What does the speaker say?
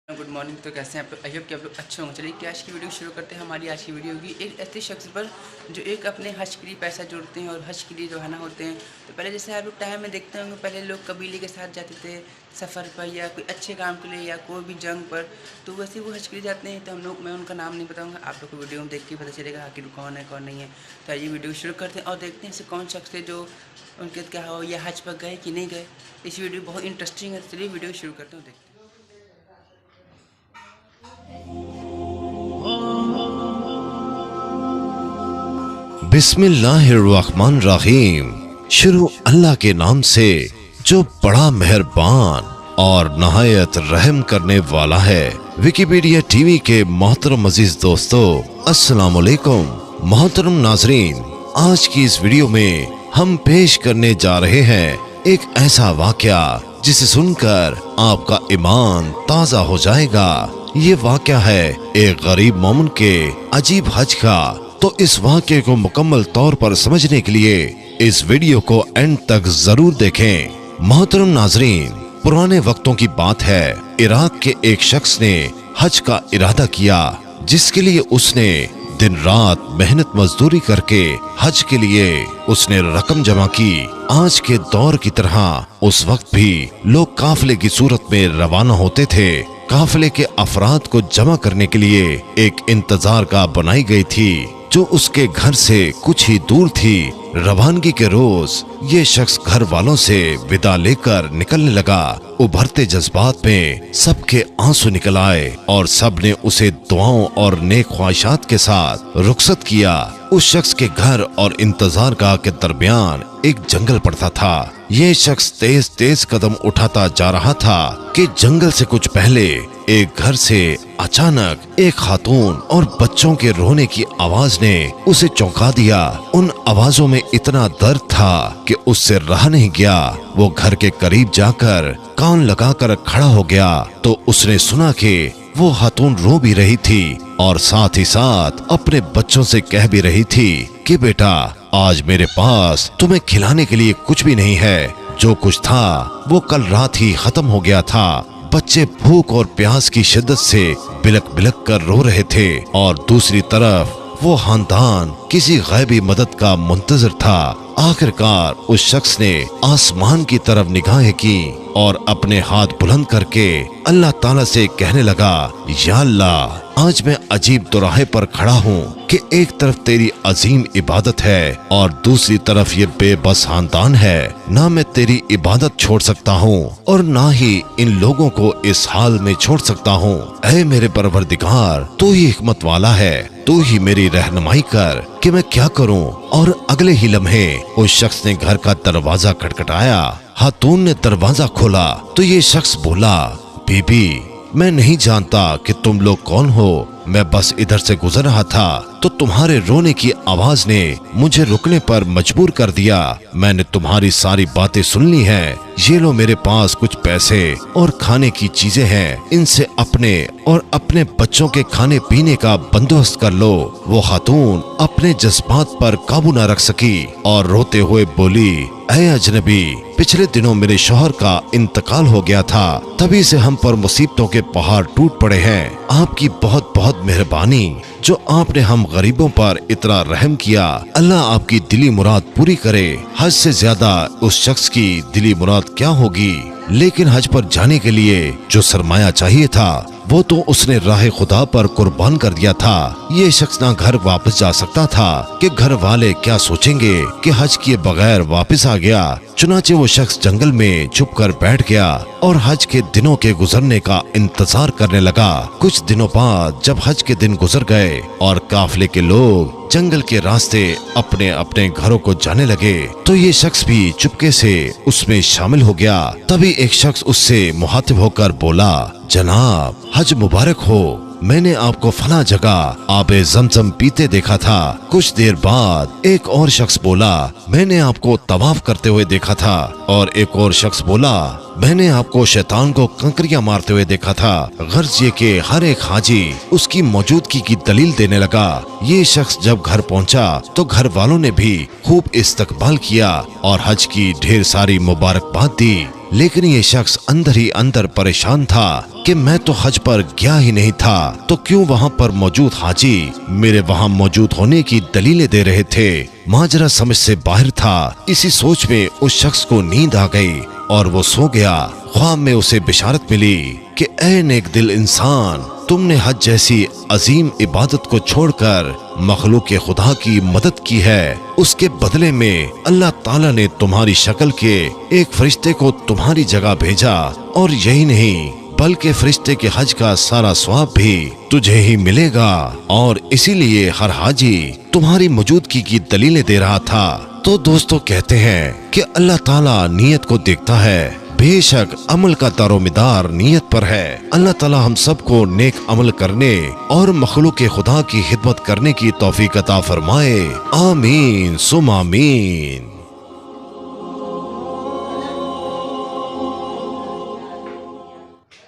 Good morning. तो कैसे हैं आप लोग? आई होप कि आप लोग अच्छे होंगे। चलिए कि आज की वीडियो शुरू करते हैं। हमारी आज की वीडियो होगी एक ऐसे शख्स पर जो एक अपने हज के लिए पैसा जोड़ते हैं और हज के लिए रवाना होते हैं। तो पहले जैसे आप लोग टाइम में देखते होंगे, पहले लोग कबीले के साथ जाते थे सफ़र पर या कोई अच्छे काम के लिए या कोई भी जंग पर, तो वैसे वो हज के लिए जाते हैं। तो मैं उनका नाम नहीं बताऊँगा, आप लोग को वीडियो में देख के पता चलेगा आखिर कौन है कौन नहीं है। तो आइए वीडियो शुरू करते हैं और देखते हैं ऐसे कौन शख्स है जो उनके क्या हो या हज पर गए कि नहीं गए। इस वीडियो बहुत इंटरेस्टिंग है। चलिए वीडियो शुरू करते हैं, देखते हैं। बिस्मिल्लाहिर्रहमानिर्रहीम। शुरू अल्लाह के नाम से जो बड़ा मेहरबान और नहायत रहम करने वाला है। विकिपीडिया टीवी के मोहतरम अजीज दोस्तों, अस्सलाम वालेकुम। मोहतरम नाजरीन, आज की इस वीडियो में हम पेश करने जा रहे हैं एक ऐसा वाकया जिसे सुनकर आपका ईमान ताजा हो जाएगा। ये वाकया है एक गरीब मोमिन के अजीब हज का। तो इस वाक़े को मुकम्मल तौर पर समझने के लिए इस वीडियो को एंड तक जरूर देखें। मोहतरम नाजरीन, पुराने वक्तों की बात है। इराक के एक शख्स ने हज का इरादा किया, जिसके लिए उसने दिन रात मेहनत मजदूरी करके हज के लिए उसने रकम जमा की। आज के दौर की तरह उस वक्त भी लोग काफिले की सूरत में रवाना होते थे। काफिले के अफराद को जमा करने के लिए एक इंतजार गाह बनाई गई थी जो उसके घर से कुछ ही दूर थी। रवानगी के रोज ये शख्स घर वालों से विदा लेकर निकलने लगा। उभरते जज्बात में सबके आंसू निकल आए और सबने उसे दुआओं और नेक ख्वाहिशात के साथ रुखसत किया। उस शख्स के घर और इंतजार गाह के दरमियान एक जंगल पड़ता था। ये शख्स तेज तेज कदम उठाता जा रहा था कि जंगल से कुछ पहले एक घर से अचानक एक खातून और बच्चों के रोने की आवाज ने उसे चौंका दिया। उन आवाजों में इतना दर्द था कि उससे रहा नहीं गया। वो घर के करीब जाकर कान लगाकर खड़ा हो गया तो उसने सुना कि वो खातून रो भी रही थी और साथ ही साथ अपने बच्चों से कह भी रही थी कि बेटा, आज मेरे पास तुम्हें खिलाने के लिए कुछ भी नहीं है। जो कुछ था वो कल रात ही खत्म हो गया था। बच्चे भूख और प्यास की शिद्दत से बिलक बिलक कर रो रहे थे और दूसरी तरफ वो खानदान किसी गैबी मदद का मुंतजर था। आखिरकार उस शख्स ने आसमान की तरफ निगाहें की और अपने हाथ बुलंद करके अल्लाह ताला से कहने लगा, या अल्लाह, आज मैं अजीब दोराहे पर खड़ा हूँ कि एक तरफ तेरी अजीम इबादत है और दूसरी तरफ ये बेबस खानदान है। ना मैं तेरी इबादत छोड़ सकता हूँ और ना ही इन लोगों को इस हाल में छोड़ सकता हूँ। ऐ मेरे परवरदिगार, तू ही हिकमत वाला है, तू ही मेरी रहनुमाई कर कि मैं क्या करूं। और अगले ही लम्हे उस शख्स ने घर का दरवाजा खटखटाया। खातून ने दरवाजा खोला तो ये शख्स बोला, बीबी, मैं नहीं जानता कि तुम लोग कौन हो। मैं बस इधर से गुजर रहा था तो तुम्हारे रोने की आवाज ने मुझे रुकने पर मजबूर कर दिया। मैंने तुम्हारी सारी बातें सुन ली हैं। ये लो, मेरे पास कुछ पैसे और खाने की चीजें हैं, इनसे अपने और अपने बच्चों के खाने पीने का बंदोबस्त कर लो। वो खातून अपने जज्बात पर काबू न रख सकी और रोते हुए बोली, ऐ अजनबी, पिछले दिनों मेरे शौहर का इंतकाल हो गया था, तभी से हम पर मुसीबतों के पहाड़ टूट पड़े हैं। आपकी बहुत बहुत मेहरबानी जो आपने हम गरीबों पर इतना रहम किया। अल्लाह आपकी दिली मुराद पूरी करे। हज से ज्यादा उस शख्स की दिली मुराद क्या होगी। लेकिन हज पर जाने के लिए जो सरमाया चाहिए था वो तो उसने राह खुदा पर कुर्बान कर दिया था। ये शख्स ना घर वापस जा सकता था कि घर वाले क्या सोचेंगे कि हज किए बगैर वापस आ गया। चुनाचे वो शख्स जंगल में छुप कर बैठ गया और हज के दिनों के गुजरने का इंतजार करने लगा। कुछ दिनों बाद जब हज के दिन गुजर गए और काफिले के लोग जंगल के रास्ते अपने अपने घरों को जाने लगे तो ये शख्स भी चुपके से उसमें शामिल हो गया। तभी एक शख्स उससे मुखातिब होकर बोला, जनाब, हज मुबारक हो। मैंने आपको फला जगह आबे ज़मज़म पीते देखा था। कुछ देर बाद एक और शख्स बोला, मैंने आपको तवाफ करते हुए देखा था। और एक और शख्स बोला, मैंने आपको शैतान को कंकरियां मारते हुए देखा था। गर्ज ये कि हर एक हाजी उसकी मौजूदगी की दलील देने लगा। ये शख्स जब घर पहुंचा तो घर वालों ने भी खूब इस्तकबाल किया और हज की ढेर सारी मुबारकबाद दी। लेकिन ये शख्स अंदर ही अंदर परेशान था कि मैं तो हज पर गया ही नहीं था, तो क्यों वहाँ पर मौजूद हाजी मेरे वहाँ मौजूद होने की दलीलें दे रहे थे। माजरा समझ से बाहर था। इसी सोच में उस शख्स को नींद आ गई और वो सो गया। ख्वाब में उसे बिशारत मिली कि ऐ नेक दिल इंसान, तुमने हज जैसी अजीम इबादत को छोड़कर मखलूक खुदा की मदद की है। उसके बदले में अल्लाह ताला ने तुम्हारी शक्ल के एक फरिश्ते को तुम्हारी जगह भेजा, और यही नहीं बल्कि फरिश्ते के हज का सारा सवाब भी तुझे ही मिलेगा। और इसीलिए हर हाजी तुम्हारी मौजूदगी की दलीलें दे रहा था। तो दोस्तों कहते हैं कि अल्लाह ताला नीयत को देखता है, बेशक अमल का दारोमदार नीयत पर है। अल्लाह ताला हम सबको नेक अमल करने और मखलूक खुदा की खिदमत करने की तौफीक अता फरमाए। आमीन सुम आमीन।